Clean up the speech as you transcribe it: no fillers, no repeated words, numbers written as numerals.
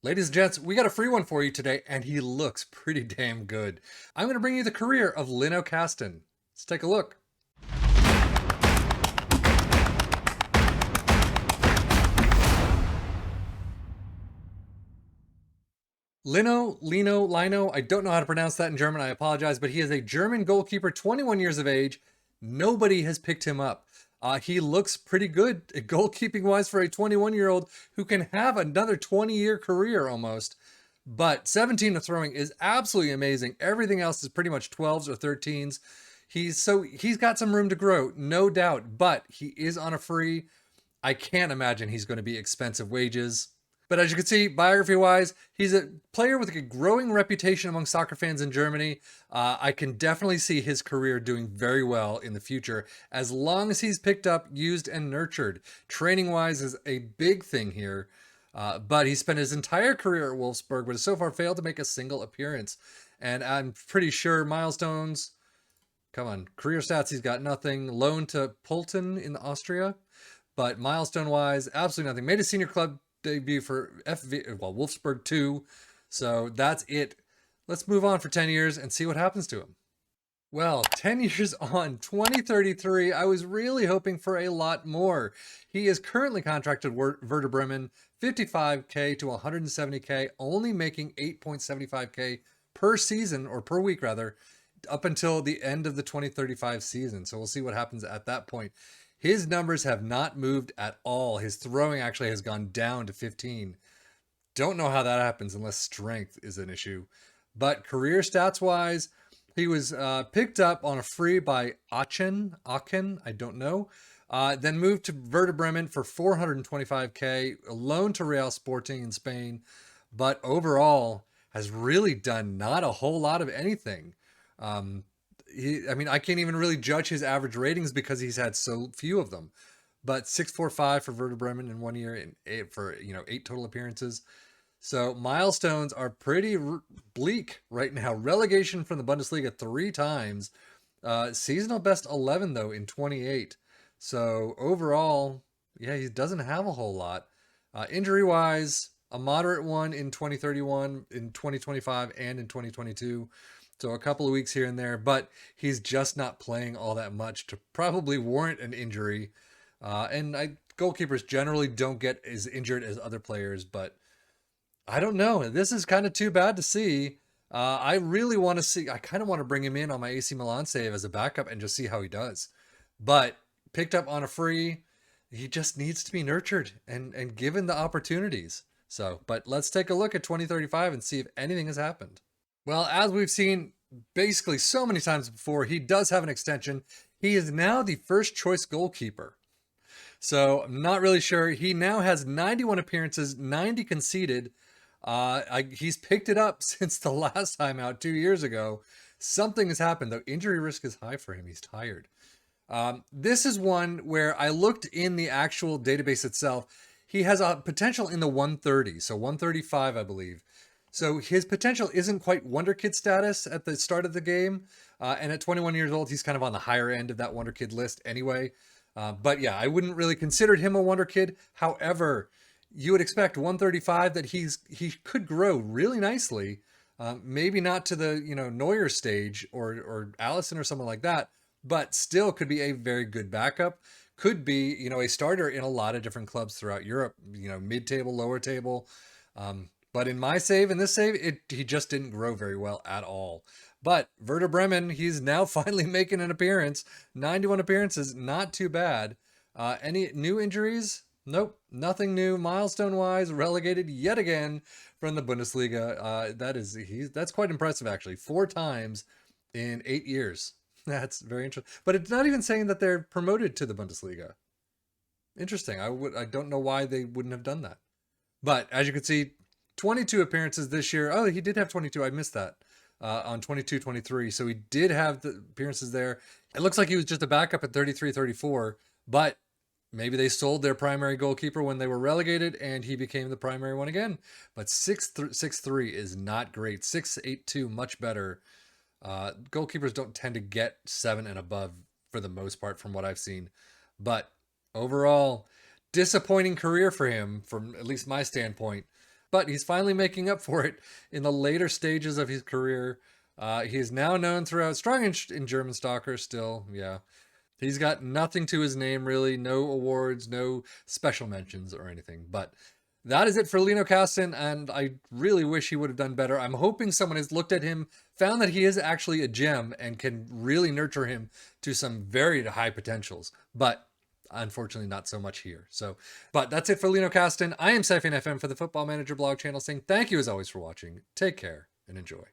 Ladies and gents, we got a free one for you today, and he looks pretty damn good. I'm going to bring you the career of Lino Kasten. Let's take a look. Lino, I don't know how to pronounce that in German, I apologize, but he is a German goalkeeper, 21 years of age. Nobody has picked him up. He looks pretty good goalkeeping wise for a 21-year-old who can have another 20-year career almost. But 17 of throwing is absolutely amazing. Everything else is pretty much 12s or 13s. He's got some room to grow, no doubt, but he is on a free. I can't imagine he's going to be expensive wages. But as you can see, biography wise, he's a player with a growing reputation among soccer fans in Germany. I can definitely see his career doing very well in the future as long as he's picked up, used, and nurtured. Training wise is a big thing here. But he spent his entire career at Wolfsburg, but has so far failed to make a single appearance. And I'm pretty sure milestones. Come on, career stats, he's got nothing. Loan to Pulten in Austria. But milestone wise, absolutely nothing. Made a senior club debut for Wolfsburg 2. So that's it. Let's move on for 10 years and see what happens to him. Well, 10 years on, 2033, I was really hoping for a lot more. He is currently contracted Werder Bremen, 55K to 170K, only making 8.75K per season, or per week rather, up until the end of the 2035 season. So we'll see what happens at that point. His numbers have not moved at all. His throwing actually has gone down to 15. Don't know how that happens unless strength is an issue. But career stats wise, he was picked up on a free by Aachen, I don't know. Then moved to Werder Bremen for 425K, a loan to Real Sporting in Spain. But overall, has really done not a whole lot of anything. I can't even really judge his average ratings because he's had so few of them. But 645 for Werder Bremen in 1 year and eight total appearances. So milestones are pretty bleak right now. Relegation from the Bundesliga 3 times. Seasonal best 11 though in 28. So overall, yeah, he doesn't have a whole lot. Injury wise, a moderate one in 2031, in 2025, and in 2022. So a couple of weeks here and there, but he's just not playing all that much to probably warrant an injury. Goalkeepers generally don't get as injured as other players, but I don't know. This is kind of too bad to see. I really want to see. I kind of want to bring him in on my AC Milan save as a backup and just see how he does. But picked up on a free, he just needs to be nurtured and given the opportunities. So, but let's take a look at 2035 and see if anything has happened. Well, as we've seen basically so many times before, he does have an extension. He is now the first choice goalkeeper. So I'm not really sure. He now has 91 appearances, 90 conceded. He's picked it up since the last time out 2 years ago. Something has happened, though. Injury risk is high for him. He's tired. This is one where I looked in the actual database itself. He has a potential in the 130, so 135, I believe. So his potential isn't quite Wonder Kid status at the start of the game. And at 21 years old, he's kind of on the higher end of that Wonder Kid list anyway. But yeah, I wouldn't really consider him a Wonder Kid. However, you would expect 135 that he could grow really nicely. Maybe not to the Neuer stage or Allison or someone like that, but still could be a very good backup. Could be a starter in a lot of different clubs throughout Europe. Mid-table, lower table. But in my save, in this save, he just didn't grow very well at all. But Werder Bremen, he's now finally making an appearance. 91 appearances, not too bad. Any new injuries? Nope, nothing new. Milestone-wise, relegated yet again from the Bundesliga. That's quite impressive, actually. 4 times in 8 years. That's very interesting. But it's not even saying that they're promoted to the Bundesliga. Interesting. I don't know why they wouldn't have done that. But as you can see, 22 appearances this year. Oh, he did have 22. I missed that on 22-23. So he did have the appearances there. It looks like he was just a backup at 33-34, but maybe they sold their primary goalkeeper when they were relegated and he became the primary one again. But 6'3" is not great. 6'8" much better. Goalkeepers don't tend to get 7 and above for the most part from what I've seen. But overall, disappointing career for him from at least my standpoint. but he's finally making up for it in the later stages of his career. He is now known throughout, strong in German soccer still, yeah. He's got nothing to his name, really. No awards, no special mentions or anything. But that is it for Lino Kasten, and I really wish he would have done better. I'm hoping someone has looked at him, found that he is actually a gem, and can really nurture him to some very high potentials. But unfortunately, not so much here. But that's it for Lino Kasten. I am Sefian FM for the Football Manager blog channel, saying thank you as always for watching. Take care and enjoy.